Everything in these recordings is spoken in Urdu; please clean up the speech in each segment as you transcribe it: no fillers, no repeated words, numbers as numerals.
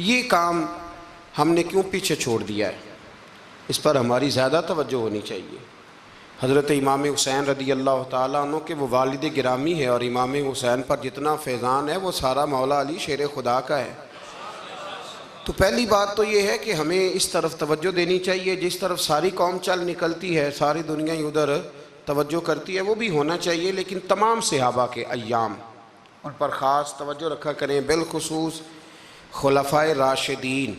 یہ کام ہم نے کیوں پیچھے چھوڑ دیا ہے؟ اس پر ہماری زیادہ توجہ ہونی چاہیے۔ حضرت امام حسین رضی اللہ تعالیٰ عنہ کے وہ والد گرامی ہے، اور امام حسین پر جتنا فیضان ہے وہ سارا مولا علی شیر خدا کا ہے۔ تو پہلی بات تو یہ ہے کہ ہمیں اس طرف توجہ دینی چاہیے، جس طرف ساری قوم چل نکلتی ہے، ساری دنیا ہی ادھر توجہ کرتی ہے، وہ بھی ہونا چاہیے، لیکن تمام صحابہ کے ایام ان پر خاص توجہ رکھا کریں، بالخصوص خلفائے راشدین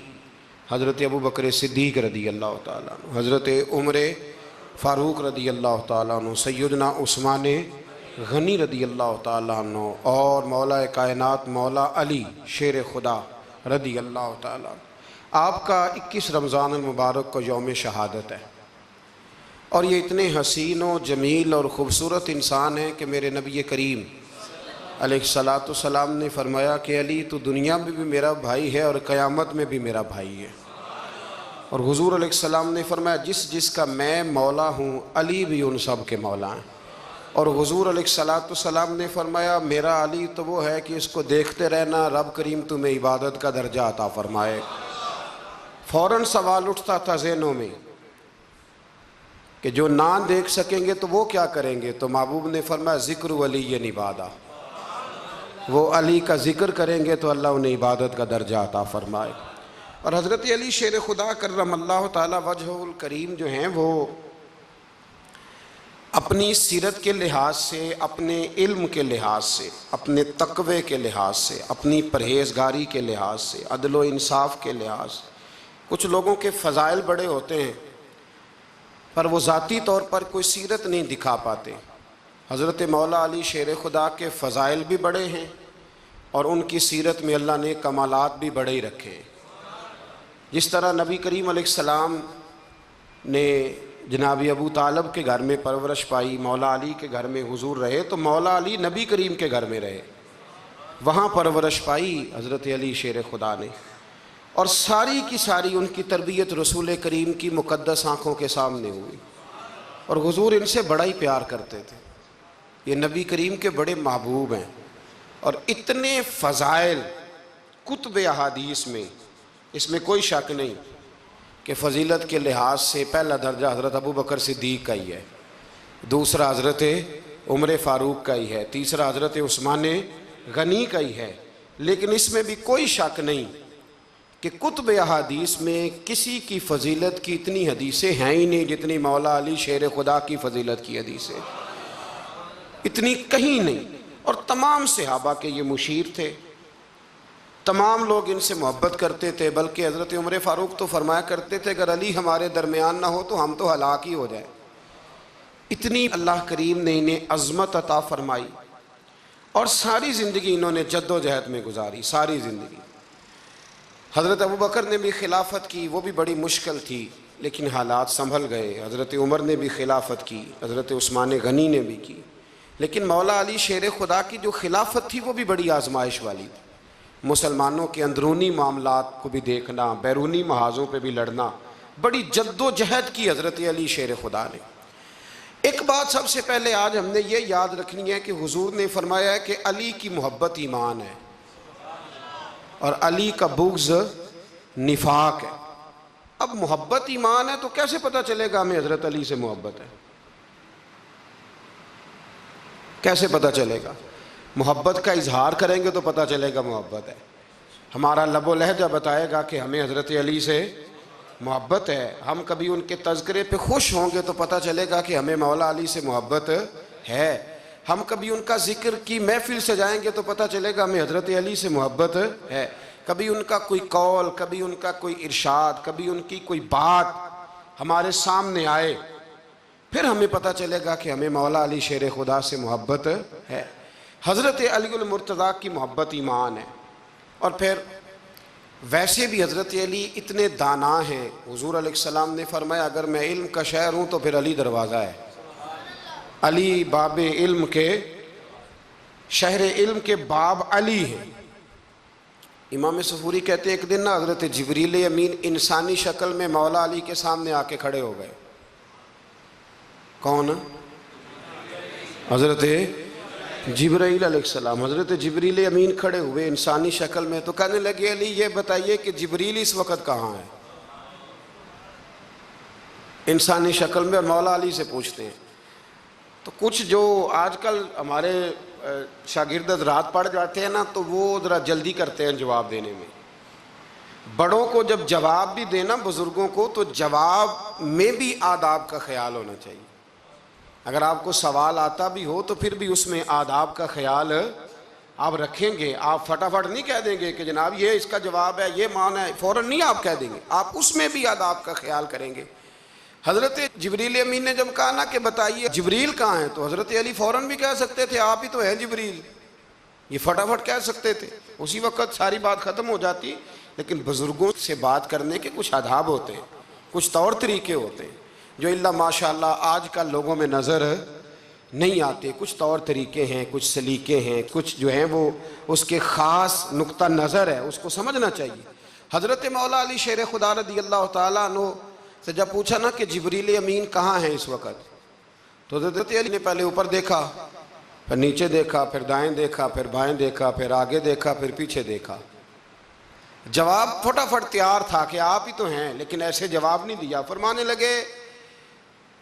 حضرت ابوبکر صدیق رضی اللہ تعالیٰ عنہ، حضرت عمر فاروق رضی اللہ تعالیٰ عنہ، سیدنا عثمان غنی رضی اللہ تعالیٰ عنہ، اور مولا کائنات مولا علی شیر خدا رضی اللہ تعالیٰ عنہ۔ آپ کا 21 رمضان المبارک کو یوم شہادت ہے، اور یہ اتنے حسین و جمیل اور خوبصورت انسان ہیں کہ میرے نبی کریم علیہ السلام نے فرمایا کہ علی تو دنیا میں بھی میرا بھائی ہے اور قیامت میں بھی میرا بھائی ہے۔ اور حضور علیہ السلام نے فرمایا جس جس کا میں مولا ہوں علی بھی ان سب کے مولا ہیں۔ اور حضور علیہ السلام نے فرمایا میرا علی تو وہ ہے کہ اس کو دیکھتے رہنا، رب کریم تمہیں عبادت کا درجہ عطا فرمائے۔ فوراً سوال اٹھتا تھا ذہنوں میں کہ جو نہ دیکھ سکیں گے تو وہ کیا کریں گے؟ تو محبوب نے فرمایا ذکر ولی عبادہ، وہ علی کا ذکر کریں گے تو اللہ انہیں عبادت کا درجہ عطا فرمائے۔ اور حضرت علی شیر خدا کرم اللہ تعالی وجہہ الکریم جو ہیں، وہ اپنی سیرت کے لحاظ سے، اپنے علم کے لحاظ سے، اپنے تقوی کے لحاظ سے، اپنی پرہیزگاری کے لحاظ سے، عدل و انصاف کے لحاظ سے، کچھ لوگوں کے فضائل بڑے ہوتے ہیں پر وہ ذاتی طور پر کوئی سیرت نہیں دکھا پاتے۔ حضرت مولا علی شیر خدا کے فضائل بھی بڑے ہیں، اور ان کی سیرت میں اللہ نے کمالات بھی بڑے ہی رکھے ہیں۔ جس طرح نبی کریم علیہ السلام نے جناب ابو طالب کے گھر میں پرورش پائی، مولا علی کے گھر میں حضور رہے، تو مولا علی نبی کریم کے گھر میں رہے، وہاں پرورش پائی حضرت علی شیر خدا نے، اور ساری کی ساری ان کی تربیت رسول کریم کی مقدس آنکھوں کے سامنے ہوئی، اور حضور ان سے بڑا ہی پیار کرتے تھے۔ یہ نبی کریم کے بڑے محبوب ہیں، اور اتنے فضائل کتب احادیث میں، اس میں کوئی شک نہیں کہ فضیلت کے لحاظ سے پہلا درجہ حضرت ابوبکر صدیق کا ہی ہے، دوسرا حضرت عمر فاروق کا ہی ہے، تیسرا حضرت عثمان غنی کا ہی ہے، لیکن اس میں بھی کوئی شک نہیں کہ کتب احادیث میں کسی کی فضیلت کی اتنی حدیثیں ہیں ہی نہیں جتنی مولا علی شیر خدا کی فضیلت کی حدیثیں، اتنی کہیں نہیں۔ اور تمام صحابہ کے یہ مشیر تھے، تمام لوگ ان سے محبت کرتے تھے، بلکہ حضرت عمر فاروق تو فرمایا کرتے تھے اگر علی ہمارے درمیان نہ ہو تو ہم تو ہلاک ہی ہو جائیں۔ اتنی اللہ کریم نے انہیں عظمت عطا فرمائی، اور ساری زندگی انہوں نے جد و جہد میں گزاری، ساری زندگی۔ حضرت ابوبکر نے بھی خلافت کی، وہ بھی بڑی مشکل تھی، لیکن حالات سنبھل گئے۔ حضرت عمر نے بھی خلافت کی، حضرت عثمان غنی نے بھی کی، لیکن مولا علی شیر خدا کی جو خلافت تھی وہ بھی بڑی آزمائش والی تھی۔ مسلمانوں کے اندرونی معاملات کو بھی دیکھنا، بیرونی محاذوں پہ بھی لڑنا، بڑی جد و جہد کی حضرت علی شیر خدا نے۔ ایک بات سب سے پہلے آج ہم نے یہ یاد رکھنی ہے کہ حضور نے فرمایا ہے کہ علی کی محبت ایمان ہے، اور علی کا بغض نفاق ہے۔ اب محبت ایمان ہے تو کیسے پتہ چلے گا ہمیں حضرت علی سے محبت ہے؟ کیسے پتہ چلے گا؟ محبت کا اظہار کریں گے تو پتہ چلے گا محبت ہے، ہمارا لب و لہجہ بتائے گا کہ ہمیں حضرت علی سے محبت ہے، ہم کبھی ان کے تذکرے پہ خوش ہوں گے تو پتہ چلے گا کہ ہمیں مولا علی سے محبت ہے، ہم کبھی ان کا ذکر کی محفل سے جائیں گے تو پتہ چلے گا ہمیں حضرت علی سے محبت ہے، کبھی ان کا کوئی قول، کبھی ان کا کوئی ارشاد، کبھی ان کی کوئی بات ہمارے سامنے آئے، پھر ہمیں پتہ چلے گا کہ ہمیں مولا علی شیر خدا سے محبت ہے۔ حضرت علی المرتضیٰ کی محبت ایمان ہے۔ اور پھر ویسے بھی حضرت علی اتنے دانا ہیں، حضور علیہ السلام نے فرمایا اگر میں علم کا شہر ہوں تو پھر علی دروازہ ہے، علی باب علم کے، شہر علم کے باب علی ہیں۔ امام صفوری کہتے ہیں ایک دن نا حضرت جبریل امین انسانی شکل میں مولا علی کے سامنے آ کے کھڑے ہو گئے۔ کون؟ حضرت جبرائیل علیہ السلام، حضرت جبریل امین کھڑے ہوئے انسانی شکل میں، تو کہنے لگے علی یہ بتائیے کہ جبریل اس وقت کہاں ہے؟ انسانی شکل میں، اور مولا علی سے پوچھتے ہیں۔ تو کچھ جو آج کل ہمارے شاگرد حضرات پڑھ جاتے ہیں نا، تو وہ ذرا جلدی کرتے ہیں جواب دینے میں۔ بڑوں کو جب جواب بھی دینا، بزرگوں کو، تو جواب میں بھی آداب کا خیال ہونا چاہیے۔ اگر آپ کو سوال آتا بھی ہو تو پھر بھی اس میں آداب کا خیال آپ رکھیں گے۔ آپ فٹافٹ نہیں کہہ دیں گے کہ جناب یہ اس کا جواب ہے، یہ معنی ہے، فوراً نہیں آپ کہہ دیں گے، آپ اس میں بھی آداب کا خیال کریں گے۔ حضرت جبریل امین نے جب کہا نا کہ بتائیے جبریل کہاں ہیں، تو حضرت علی فوراً بھی کہہ سکتے تھے آپ ہی تو ہیں جبریل، یہ فٹافٹ کہہ سکتے تھے، اسی وقت ساری بات ختم ہو جاتی۔ لیکن بزرگوں سے بات کرنے کے کچھ آداب ہوتے ہیں، کچھ طور طریقے ہوتے ہیں جو اللہ ماشاءاللہ آج کل لوگوں میں نظر نہیں آتے۔ کچھ طور طریقے ہیں، کچھ سلیقے ہیں، کچھ جو ہیں وہ اس کے خاص نقطہ نظر ہے، اس کو سمجھنا چاہیے۔ حضرت مولا علی شیر خدا رضی اللہ تعالیٰ عنہ سے جب پوچھا نا کہ جبریل امین کہاں ہیں اس وقت، تو حضرت علی نے پہلے اوپر دیکھا، پھر نیچے دیکھا، پھر دائیں دیکھا، پھر بائیں دیکھا، پھر آگے دیکھا، پھر پیچھے دیکھا۔ جواب فٹافٹ تیار تھا کہ آپ ہی تو ہیں، لیکن ایسے جواب نہیں دیا۔ فرمانے لگے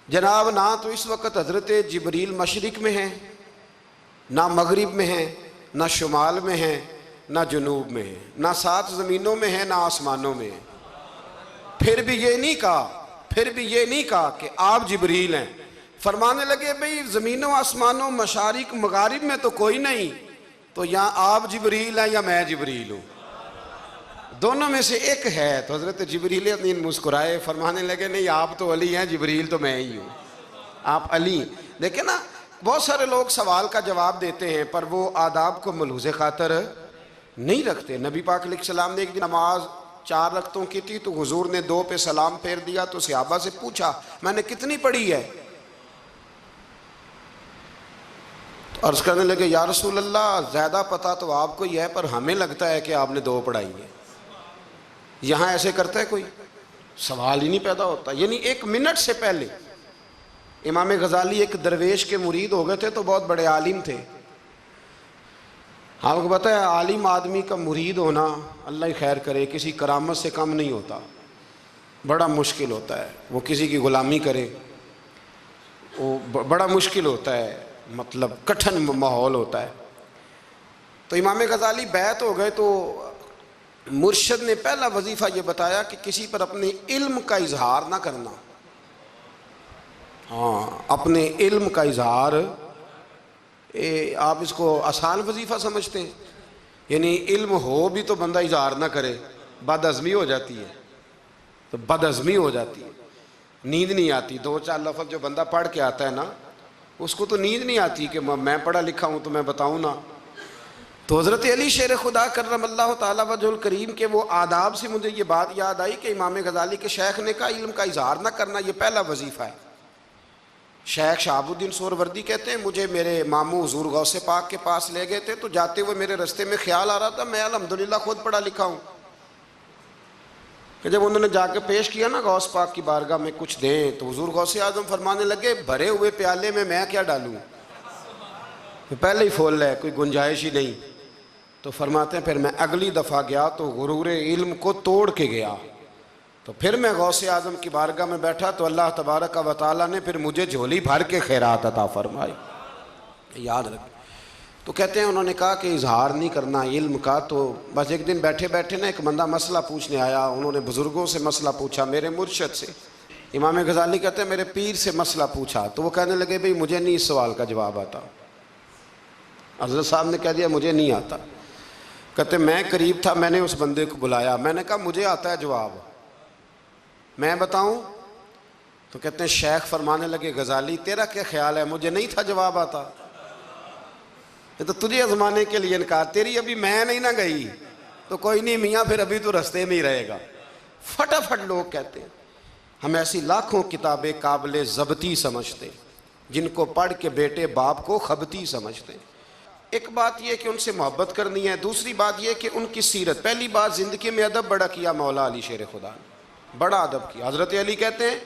جناب نہ تو اس وقت حضرت جبریل مشرق میں ہیں، نہ مغرب میں ہیں، نہ شمال میں ہیں، نہ جنوب میں ہیں، نہ 7 زمینوں میں ہیں، نہ آسمانوں میں ہیں۔ پھر بھی یہ نہیں کہا کہ آپ جبریل ہیں۔ فرمانے لگے بھئی زمینوں آسمانوں مشارق مغارب میں تو کوئی نہیں، تو یا آپ جبریل ہیں یا میں جبریل ہوں، دونوں میں سے ایک ہے۔ تو حضرت جبریل امین مسکرائے، فرمانے لگے نہیں آپ تو علی ہیں، جبریل تو میں ہی ہوں، آپ علی۔ دیکھیں نا بہت سارے لوگ سوال کا جواب دیتے ہیں پر وہ آداب کو ملحوظ خاطر نہیں رکھتے۔ نبی پاک علیہ السلام نے ایک دن نماز 4 رکعتوں کی تھی، تو حضور نے 2 پہ سلام پھیر دیا، تو صحابہ سے پوچھا میں نے کتنی پڑھی ہے؟ تو عرض کرنے لگے یا رسول اللہ زیادہ پتہ تو آپ کو ہی ہے، پر ہمیں لگتا ہے کہ آپ نے 2 پڑھائی ہے۔ یہاں ایسے کرتا ہے کوئی؟ سوال ہی نہیں پیدا ہوتا۔ یعنی 1 منٹ سے پہلے امام غزالی ایک درویش کے مرید ہو گئے تھے، تو بہت بڑے عالم تھے۔ آپ کو پتہ ہے عالم آدمی کا مرید ہونا اللہ ہی خیر کرے کسی کرامت سے کم نہیں ہوتا، بڑا مشکل ہوتا ہے۔ وہ کسی کی غلامی کرے، وہ بڑا مشکل ہوتا ہے، مطلب کٹھن ماحول ہوتا ہے۔ تو امام غزالی بیعت ہو گئے، تو مرشد نے پہلا وظیفہ یہ بتایا کہ کسی پر اپنے علم کا اظہار نہ کرنا۔ اپنے علم کا اظہار، آپ اس کو آسان وظیفہ سمجھتے ہیں؟ یعنی علم ہو بھی تو بندہ اظہار نہ کرے، بد ہضمی ہو جاتی ہے، تو بد ہضمی ہو جاتی ہے، نیند نہیں آتی۔ 2-4 لفظ جو بندہ پڑھ کے آتا ہے نا، اس کو تو نیند نہیں آتی کہ میں پڑھا لکھا ہوں تو میں بتاؤں نا۔ تو حضرت علی شیر خدا کرم اللہ تعالیٰ وجہ الکریم کے وہ آداب سے مجھے یہ بات یاد آئی کہ امام غزالی کے شیخ نے کہا علم کا اظہار نہ کرنا یہ پہلا وظیفہ ہے۔ شیخ شہاب الدین سہروردی کہتے ہیں مجھے میرے ماموں حضور غوث پاک کے پاس لے گئے تھے، تو جاتے ہوئے میرے رستے میں خیال آ رہا تھا میں الحمدللہ خود پڑھا لکھا ہوں، کہ جب انہوں نے جا کے پیش کیا نا غوث پاک کی بارگاہ میں کچھ دیں، تو حضور غوث اعظم فرمانے لگے بھرے ہوئے پیالے میں کیا ڈالوں، پہلے ہی فول ہے، کوئی گنجائش ہی نہیں۔ تو فرماتے ہیں پھر میں اگلی دفعہ گیا تو غرور علم کو توڑ کے گیا، تو پھر میں غوث اعظم کی بارگاہ میں بیٹھا تو اللہ تبارک و تعالیٰ نے پھر مجھے جھولی بھر کے خیرات عطا فرمائی۔ یاد رکھ۔ تو کہتے ہیں انہوں نے کہا کہ اظہار نہیں کرنا علم کا۔ تو بس ایک دن بیٹھے بیٹھے نا ایک بندہ مسئلہ پوچھنے آیا، انہوں نے بزرگوں سے مسئلہ پوچھا، میرے مرشد سے۔ امام غزالی کہتے ہیں میرے پیر سے مسئلہ پوچھا، تو وہ کہنے لگے بھئی مجھے نہیں اس سوال کا جواب آتا۔ حضرت صاحب نے کہہ دیا مجھے نہیں آتا۔ کہتے میں قریب تھا، میں نے اس بندے کو بلایا، میں نے کہا مجھے آتا ہے جواب، میں بتاؤں؟ تو کہتے ہیں شیخ فرمانے لگے غزالی تیرا کیا خیال ہے مجھے نہیں تھا جواب آتا؟ یہ تو تجھے آزمانے کے لیے انکار، تیری ابھی میں نہیں نہ گئی تو کوئی نہیں میاں پھر ابھی تو رستے میں ہی رہے گا۔ فٹافٹ لوگ کہتے ہیں۔ ہم ایسی لاکھوں کتابیں قابل ضبطی سمجھتے ہیں جن کو پڑھ کے بیٹے باپ کو خبتی سمجھتے ہیں۔ ایک بات یہ کہ ان سے محبت کرنی ہے، دوسری بات یہ کہ ان کی سیرت، پہلی بات زندگی میں ادب بڑا کیا مولا علی شیر خدا نے، بڑا ادب کیا۔ حضرت علی کہتے ہیں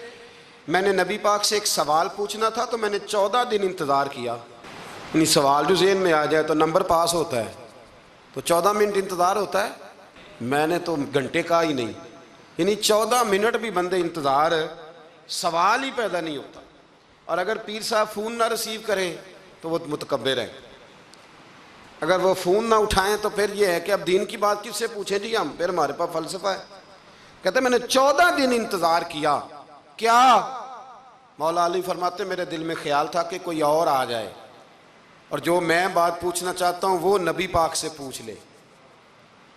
میں نے نبی پاک سے ایک سوال پوچھنا تھا تو میں نے 14 دن انتظار کیا، یعنی سوال جو ذہن میں آ جائے تو نمبر پاس ہوتا ہے، تو 14 منٹ انتظار ہوتا ہے، میں نے تو گھنٹے کا ہی نہیں، یعنی 14 منٹ بھی بندے انتظار، سوال ہی پیدا نہیں ہوتا۔ اور اگر پیر صاحب فون نہ ریسیو کریں تو وہ متکبر ہیں، اگر وہ فون نہ اٹھائیں تو پھر یہ ہے کہ اب دین کی بات کس سے پوچھیں جی ہم، پھر ہمارے پاس فلسفہ ہے۔ کہتے ہیں میں نے 14 دن انتظار کیا، کیا؟ مولا علی فرماتے میرے دل میں خیال تھا کہ کوئی اور آ جائے اور جو میں بات پوچھنا چاہتا ہوں وہ نبی پاک سے پوچھ لے،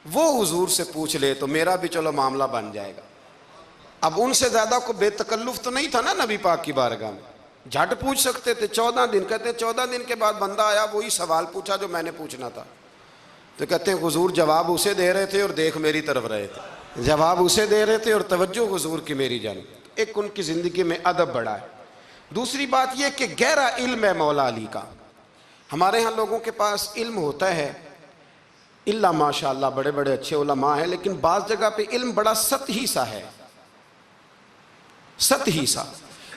وہ حضور سے پوچھ لے تو میرا بھی چلو معاملہ بن جائے گا۔ اب ان سے زیادہ کو بے تکلف تو نہیں تھا نا نبی پاک کی بارگاہ میں، جھٹ پوچھ سکتے تھے۔ 14 دن، کہتے ہیں 14 دن کے بعد بندہ آیا، وہی سوال پوچھا جو میں نے پوچھنا تھا، تو کہتے ہیں حضور جواب اسے دے رہے تھے اور دیکھ میری طرف رہے تھے، جواب اسے دے رہے تھے اور توجہ حضور کی میری جانب۔ ایک ان کی زندگی میں ادب بڑا ہے۔ دوسری بات یہ کہ گہرا علم ہے مولا علی کا۔ ہمارے ہاں لوگوں کے پاس علم ہوتا ہے، اللہ ماشاء اللہ بڑے بڑے اچھے علماء ہیں، لیکن بعض جگہ پہ علم بڑا سطحی سا ہے، سطحی سا،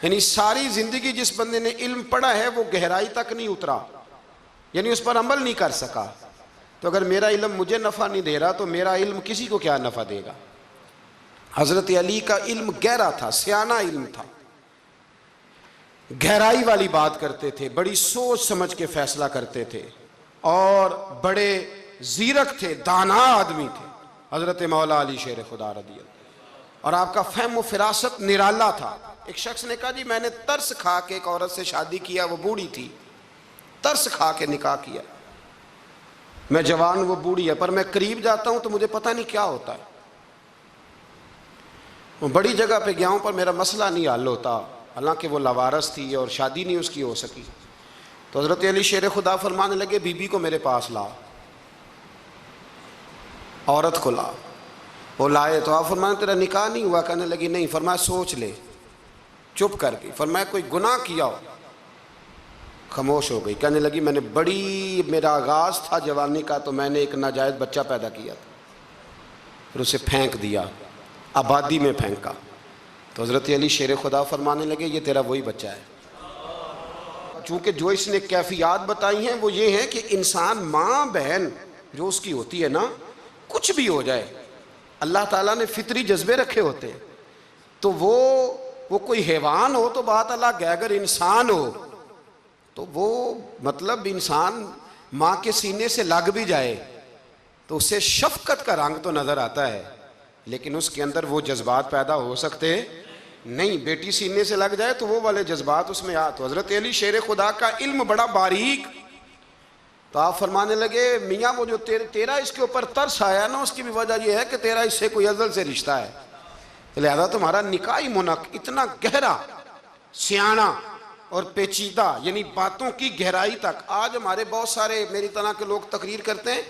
یعنی ساری زندگی جس بندے نے علم پڑھا ہے وہ گہرائی تک نہیں اترا، یعنی اس پر عمل نہیں کر سکا۔ تو اگر میرا علم مجھے نفع نہیں دے رہا تو میرا علم کسی کو کیا نفع دے گا؟ حضرت علی کا علم گہرا تھا، سیانہ علم تھا، گہرائی والی بات کرتے تھے، بڑی سوچ سمجھ کے فیصلہ کرتے تھے، اور بڑے زیرک تھے، دانا آدمی تھے حضرت مولا علی شیر خدا رضی اللہ، اور آپ کا فہم و فراست نرالا تھا۔ ایک شخص نے کہا جی میں نے ترس کھا کے ایک عورت سے شادی کیا، وہ بوڑھی تھی، ترس کھا کے نکاح کیا، میں جوان وہ بوڑھی ہے، پر میں قریب جاتا ہوں تو مجھے پتہ نہیں کیا ہوتا ہے، وہ بڑی جگہ پہ گیا ہوں پر میرا مسئلہ نہیں حل ہوتا، حالانکہ وہ لاوارث تھی اور شادی نہیں اس کی ہو سکی۔ تو حضرت علی شیر خدا فرمانے لگے بی بی کو میرے پاس لا، عورت کو لا، وہ لائے تو آپ فرمانے تیرا نکاح نہیں ہوا؟ کہنے لگی نہیں۔ فرمایا سوچ لے، چپ کر گئی۔ فرمایا کوئی گناہ کیا ہو؟ خاموش ہو گئی۔ کہنے لگی میں نے میرا آغاز تھا جوانی کا تو میں نے ایک ناجائز بچہ پیدا کیا تھا، پھر اسے پھینک دیا، آبادی میں پھینکا۔ تو حضرت علی شیر خدا فرمانے لگے یہ تیرا وہی بچہ ہے۔ چونکہ جو اس نے کیفیات بتائی ہیں وہ یہ ہے کہ انسان ماں بہن جو اس کی ہوتی ہے نا، کچھ بھی ہو جائے، اللہ تعالیٰ نے فطری جذبے رکھے ہوتے ہیں، تو وہ کوئی حیوان ہو تو بات الگ ہے، اگر انسان ہو تو وہ مطلب انسان ماں کے سینے سے لگ بھی جائے تو اسے شفقت کا رنگ تو نظر آتا ہے، لیکن اس کے اندر وہ جذبات پیدا ہو سکتے نہیں۔ بیٹی سینے سے لگ جائے تو وہ والے جذبات اس میں تو حضرت علی شیر خدا کا علم بڑا باریک۔ تو آپ فرمانے لگے میاں وہ جو تیرا اس کے اوپر ترس آیا نا، اس کی بھی وجہ یہ ہے کہ تیرا اس سے کوئی ازل سے رشتہ ہے، لہذا تمہارا نکاحی منق اتنا گہرا، سیانہ اور پیچیدہ، یعنی باتوں کی گہرائی تک۔ آج ہمارے بہت سارے میری طرح کے لوگ تقریر کرتے ہیں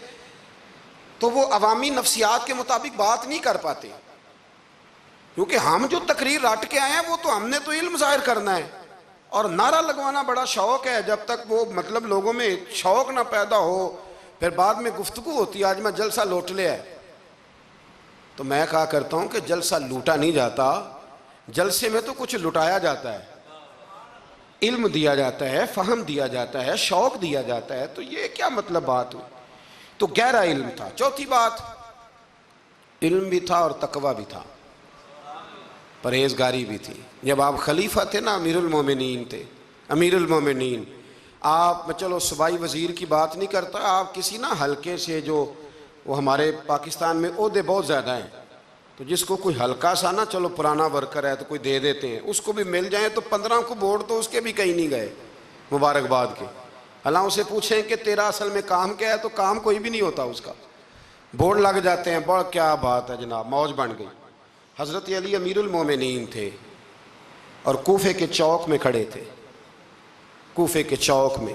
تو وہ عوامی نفسیات کے مطابق بات نہیں کر پاتے، کیونکہ ہم جو تقریر رٹ کے آئے ہیں وہ تو ہم نے تو علم ظاہر کرنا ہے، اور نعرہ لگوانا بڑا شوق ہے، جب تک وہ مطلب لوگوں میں شوق نہ پیدا ہو پھر بعد میں گفتگو ہوتی ہے آج میں جلسہ لوٹ لیا ہے۔ تو میں کہا کرتا ہوں کہ جلسہ لوٹا نہیں جاتا، جلسے میں تو کچھ لٹایا جاتا ہے، علم دیا جاتا ہے، فہم دیا جاتا ہے، شوق دیا جاتا ہے، تو یہ کیا مطلب بات ہوئی؟ تو گہرا علم تھا۔ چوتھی بات، علم بھی تھا اور تقوی بھی تھا، پرہیزگاری بھی تھی۔ جب آپ خلیفہ تھے نا، امیر المومنین تھے، امیر المومنین، آپ چلو صوبائی وزیر کی بات نہیں کرتا، آپ کسی نا حلقے سے، جو وہ ہمارے پاکستان میں عہدے بہت زیادہ ہیں، تو جس کو کوئی ہلکا سا نا چلو پرانا ورکر ہے تو کوئی دے دیتے ہیں، اس کو بھی مل جائیں تو 15 کو ووٹ تو اس کے بھی کہیں نہیں گئے مبارکباد کے۔ اللہ اسے پوچھیں کہ تیرا اصل میں کام کیا ہے تو کام کوئی بھی نہیں ہوتا اس کا، بورڈ لگ جاتے ہیں، بڑا کیا بات ہے جناب، موج بن گئی۔ حضرت علی امیر المومنین تھے اور کوفے کے چوک میں کھڑے تھے، کوفے کے چوک میں،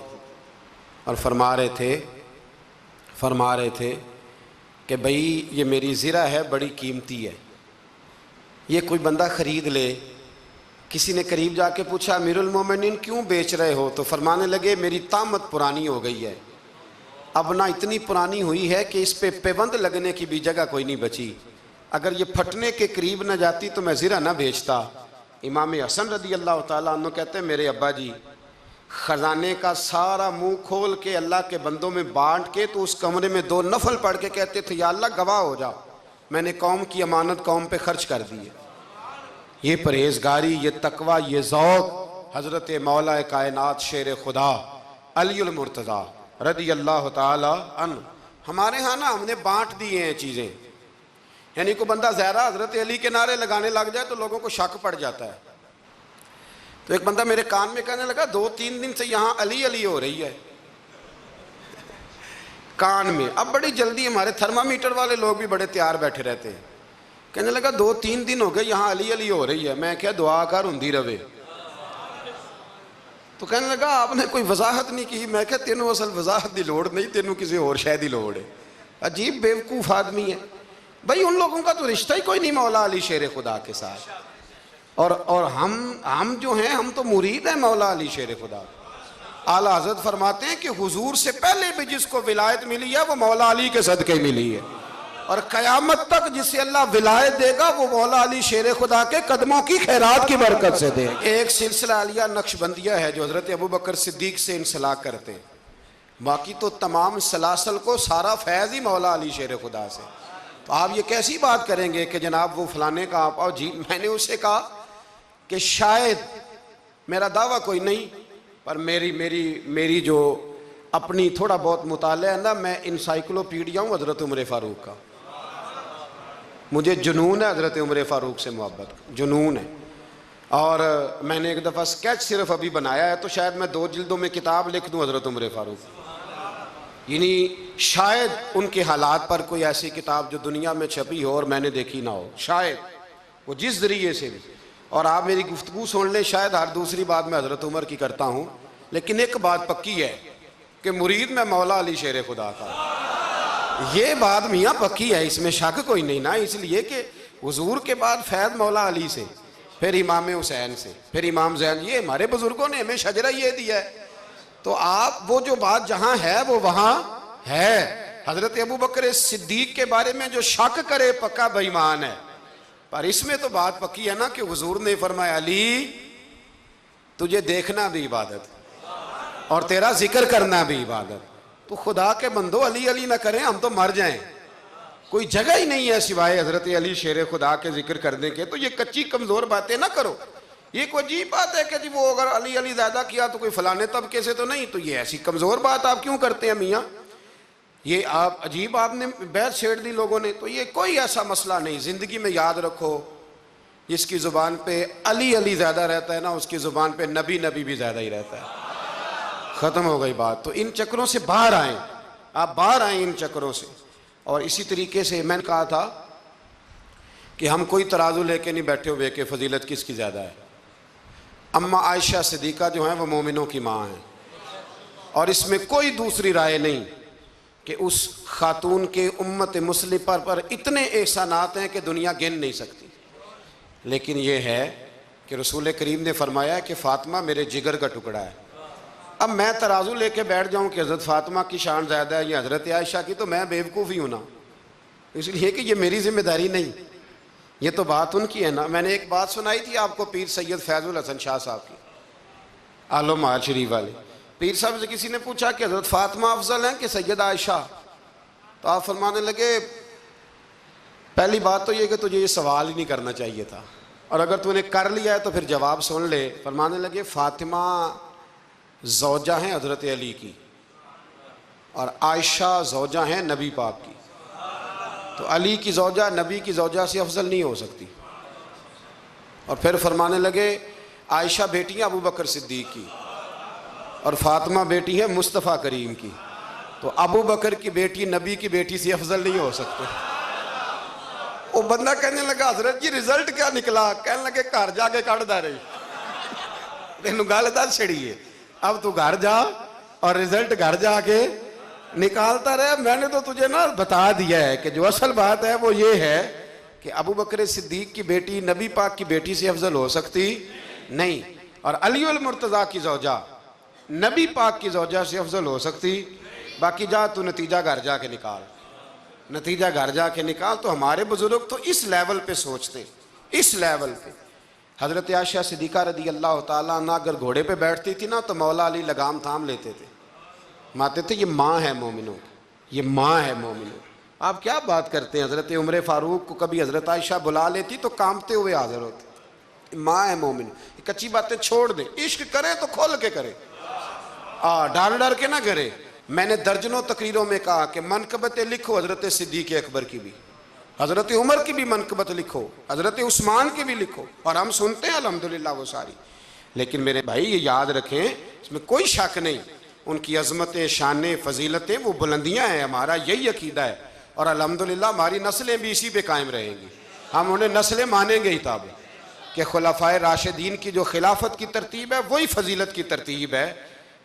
اور فرما رہے تھے کہ بھئی یہ میری زرہ ہے، بڑی قیمتی ہے، یہ کوئی بندہ خرید لے۔ کسی نے قریب جا کے پوچھا امیر المومنین کیوں بیچ رہے ہو؟ تو فرمانے لگے میری طامت پرانی ہو گئی ہے، اب نہ اتنی پرانی ہوئی ہے کہ اس پہ پیوند لگنے کی بھی جگہ کوئی نہیں بچی، اگر یہ پھٹنے کے قریب نہ جاتی تو میں زرہ نہ بیچتا۔ امام حسن رضی اللہ تعالیٰ عنہ کہتے ہیں میرے ابا جی خزانے کا سارا منہ کھول کے اللہ کے بندوں میں بانٹ کے تو اس کمرے میں 2 نفل پڑھ کے کہتے تھے یا اللہ گواہ ہو جا میں نے قوم کی امانت قوم پہ خرچ کر دی ہے۔ یہ پرہیزگاری، یہ تقوی، یہ ذوق حضرت مولا کائنات شیر خدا علی المرتضیٰ رضی اللہ تعالی عنہ ہمارے ہاں نا ہم نے بانٹ دیے ہیں چیزیں، یعنی کوئی بندہ زہرا حضرت علی کے نعرے لگانے لگ جائے تو لوگوں کو شک پڑ جاتا ہے۔ تو ایک بندہ میرے کان میں کہنے لگا 2-3 دن سے یہاں علی علی ہو رہی ہے کان میں۔ اب بڑی جلدی ہمارے تھرمامیٹر والے لوگ بھی بڑے تیار بیٹھے رہتے ہیں، کہنے لگا 2-3 دن ہو گئے یہاں علی علی ہو رہی ہے۔ میں کیا دعا کر ہندی روے، تو کہنے لگا آپ نے کوئی وضاحت نہیں کی۔ میں کہا تینوں اصل وضاحت دی لوڑ نہیں، تینوں کسی اور شے دی لوڑ ہے۔ عجیب بیوقوف آدمی ہے بھائی، ان لوگوں کا تو رشتہ ہی کوئی نہیں مولا علی شیر خدا کے ساتھ، اور ہم جو ہیں ہم تو مرید ہیں مولا علی شیر خدا۔ اعلیٰ حضرت فرماتے ہیں کہ حضور سے پہلے بھی جس کو ولایت ملی ہے وہ مولا علی کے صدقے ملی ہے، اور قیامت تک جسے اللہ ولایت دے گا وہ مولا علی شیر خدا کے قدموں کی خیرات کی برکت سے دے گا۔ ایک سلسلہ علیہ نقشبندیہ ہے جو حضرت ابوبکر صدیق سے انسلاک کرتے ہیں، باقی تو تمام سلاسل کو سارا فیض ہی مولا علی شیر خدا سے۔ تو آپ یہ کیسی بات کریں گے کہ جناب وہ فلانے کا آپ، اور جی میں نے اسے کہا کہ شاید میرا دعویٰ کوئی نہیں، پر میری جو اپنی تھوڑا بہت مطالعہ ہے نا، میں انسائیکلوپیڈیا ہوں حضرت عمر فاروق کا، مجھے جنون ہے حضرت عمر فاروق سے محبت، جنون ہے۔ اور میں نے ایک دفعہ سکیچ صرف ابھی بنایا ہے، تو شاید میں 2 جلدوں میں کتاب لکھ دوں حضرت عمر فاروق، یعنی شاید ان کے حالات پر کوئی ایسی کتاب جو دنیا میں چھپی ہو اور میں نے دیکھی نہ ہو، شاید وہ جس ذریعے سے بھی۔ اور آپ میری گفتگو سن لیں، شاید ہر دوسری بات میں حضرت عمر کی کرتا ہوں، لیکن ایک بات پکی ہے کہ مرید میں مولا علی شیر خدا کا، یہ بات میاں پکی ہے، اس میں شک کوئی نہیں نا، اس لیے کہ حضور کے بعد فیض مولا علی سے، پھر امام حسین سے، پھر امام زین، یہ ہمارے بزرگوں نے ہمیں شجرہ یہ دیا ہے۔ تو آپ وہ جو بات جہاں ہے وہ وہاں ہے۔ حضرت ابوبکر صدیق کے بارے میں جو شک کرے پکا بے ایمان ہے، پر اس میں تو بات پکی ہے نا کہ حضور نے فرمایا علی تجھے دیکھنا بھی عبادت اور تیرا ذکر کرنا بھی عبادت۔ تو خدا کے بندو علی علی نہ کریں، ہم تو مر جائیں، کوئی جگہ ہی نہیں ہے سوائے حضرت علی شیر خدا کے ذکر کرنے کے۔ تو یہ کچی کمزور باتیں نہ کرو، یہ کوئی عجیب بات ہے کہ جی وہ اگر علی علی زیادہ کیا تو کوئی فلانے طبقے سے تو نہیں، تو یہ ایسی کمزور بات آپ کیوں کرتے ہیں میاں؟ یہ آپ عجیب، آپ نے بیعت چھیڑ دی لوگوں نے۔ تو یہ کوئی ایسا مسئلہ نہیں، زندگی میں یاد رکھو جس کی زبان پہ علی علی زیادہ رہتا ہے نا، اس کی زبان پہ نبی نبی بھی زیادہ ہی رہتا ہے، ختم ہو گئی بات۔ تو ان چکروں سے باہر آئیں، آپ باہر آئیں ان چکروں سے۔ اور اسی طریقے سے میں نے کہا تھا کہ ہم کوئی ترازو لے کے نہیں بیٹھے ہوئے کہ فضیلت کس کی زیادہ ہے۔ اماں عائشہ صدیقہ جو ہیں وہ مومنوں کی ماں ہیں، اور اس میں کوئی دوسری رائے نہیں کہ اس خاتون کے امت مسلمہ پر اتنے احسانات ہیں کہ دنیا گن نہیں سکتی۔ لیکن یہ ہے کہ رسول کریم نے فرمایا کہ فاطمہ میرے جگر کا ٹکڑا ہے۔ اب میں ترازو لے کے بیٹھ جاؤں کہ حضرت فاطمہ کی شان زیادہ ہے یا حضرت عائشہ کی، تو میں بیوقوف ہی ہوں نا، اس لیے کہ یہ میری ذمہ داری نہیں، یہ تو بات ان کی ہے نا۔ میں نے ایک بات سنائی تھی آپ کو پیر سید فیض الحسن شاہ صاحب کی، عالم آل شریف والے۔ پیر صاحب سے کسی نے پوچھا کہ حضرت فاطمہ افضل ہیں کہ سید عائشہ، تو آپ فرمانے لگے پہلی بات تو یہ کہ تجھے یہ سوال ہی نہیں کرنا چاہیے تھا، اور اگر تو نے کر لیا ہے تو پھر جواب سن لے۔ فرمانے لگے فاطمہ زوجہ ہیں حضرت علی کی، اور عائشہ زوجہ ہیں نبی پاک کی، تو علی کی زوجہ نبی کی زوجہ سے افضل نہیں ہو سکتی۔ اور پھر فرمانے لگے عائشہ بیٹی ہیں ابو بکر صدیق کی، اور فاطمہ بیٹی ہے مصطفیٰ کریم کی، تو ابو بکر کی بیٹی نبی کی بیٹی سے افضل نہیں ہو سکتے۔ وہ بندہ کہنے لگا حضرت جی رزلٹ کیا نکلا؟ کہنے لگے گھر جا کے کٹ دا رہی، تینوں گل دس چھڑی ہے، اب تو گھر جا اور رزلٹ گھر جا کے نکالتا رہے۔ میں نے تو تجھے نا بتا دیا ہے کہ جو اصل بات ہے وہ یہ ہے کہ ابو بکر صدیق کی بیٹی نبی پاک کی بیٹی سے افضل ہو سکتی نہیں، اور علی المرتضیٰ کی زوجہ نبی پاک کی زوجہ سے افضل ہو سکتی۔ باقی جا تو نتیجہ گھر جا کے نکال، نتیجہ گھر جا کے نکال۔ تو ہمارے بزرگ تو اس لیول پہ سوچتے، اس لیول پہ حضرت عائشہ صدیقہ رضی اللہ تعالیٰ عنہ اگر گھوڑے پہ بیٹھتی تھی نا تو مولا علی لگام تھام لیتے تھے، ماتے تھے یہ ماں ہے مومنوں کی، یہ ماں ہے مومنوں کی۔ آپ کیا بات کرتے ہیں، حضرت عمر فاروق کو کبھی حضرت عائشہ بلا لیتی تو کانپتے ہوئے حاضر ہوتے، ماں ہے مومن۔ کچی باتیں چھوڑ دیں، عشق کرے تو کھول کے کرے، ڈر ڈر کے نہ کرے۔ میں نے درجنوں تقریروں میں کہا کہ منقبتیں لکھو حضرت صدیق اکبر کی بھی، حضرت عمر کی بھی منقبت لکھو، حضرت عثمان کی بھی لکھو، اور ہم سنتے ہیں الحمدللہ وہ ساری۔ لیکن میرے بھائی یہ یاد رکھیں، اس میں کوئی شک نہیں، ان کی عظمتیں، شانیں، فضیلتیں وہ بلندیاں ہیں، ہمارا یہی عقیدہ ہے، اور الحمدللہ ہماری نسلیں بھی اسی پہ قائم رہیں گی، ہم انہیں نسلیں مانیں گے ہی تاب کہ خلفائے راشدین کی جو خلافت کی ترتیب ہے وہی فضیلت کی ترتیب ہے۔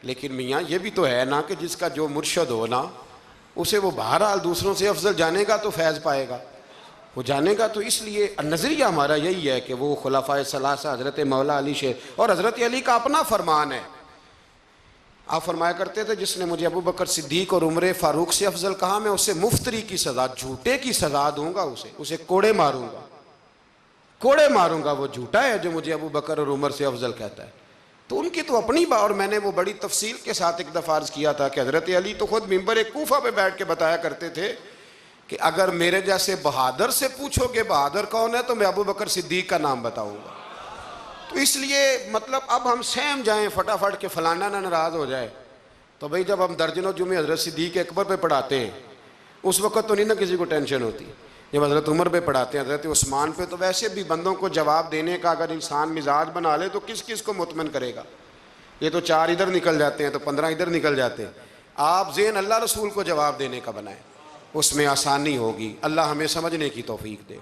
لیکن میاں یہ بھی تو ہے نا کہ جس کا جو مرشد ہو نا اسے وہ بہرحال دوسروں سے افضل جانے گا تو فیض پائے گا، وہ جانے گا۔ تو اس لیے نظریہ ہمارا یہی ہے کہ وہ خلفائے ثلاثہ، حضرت مولا علی سے، اور حضرت علی کا اپنا فرمان ہے، آپ فرمایا کرتے تھے جس نے مجھے ابو بکر صدیق اور عمر فاروق سے افضل کہا میں اسے مفتری کی سزا، جھوٹے کی سزا دوں گا، اسے کوڑے ماروں گا، کوڑے ماروں گا، وہ جھوٹا ہے جو مجھے ابو بکر اور عمر سے افضل کہتا ہے۔ تو ان کی تو اپنی بات، اور میں نے وہ بڑی تفصیل کے ساتھ ایک دفعہ عرض کیا تھا کہ حضرت علی تو خود ممبر کوفہ پہ بیٹھ کے بتایا کرتے تھے کہ اگر میرے جیسے بہادر سے پوچھو کہ بہادر کون ہے تو میں ابو بکر صدیق کا نام بتاؤں گا۔ تو اس لیے مطلب اب ہم سہم جائیں فٹافٹ کہ فلانا نہ ناراض ہو جائے، تو بھئی جب ہم درجنوں جمعے حضرت صدیق اکبر پہ پڑھاتے ہیں اس وقت تو نہیں نا کسی کو ٹینشن ہوتی، جب حضرت عمر پہ پڑھاتے ہیں، حضرت عثمان پہ، تو ویسے بھی بندوں کو جواب دینے کا اگر انسان مزاج بنا لے تو کس کس کو مطمئن کرے گا، یہ تو 4 ادھر نکل جاتے ہیں تو 15 ادھر نکل جاتے ہیں۔ آپ ذہن اللہ رسول کو جواب دینے کا بنائیں، اس میں آسانی ہوگی۔ اللہ ہمیں سمجھنے کی توفیق دے۔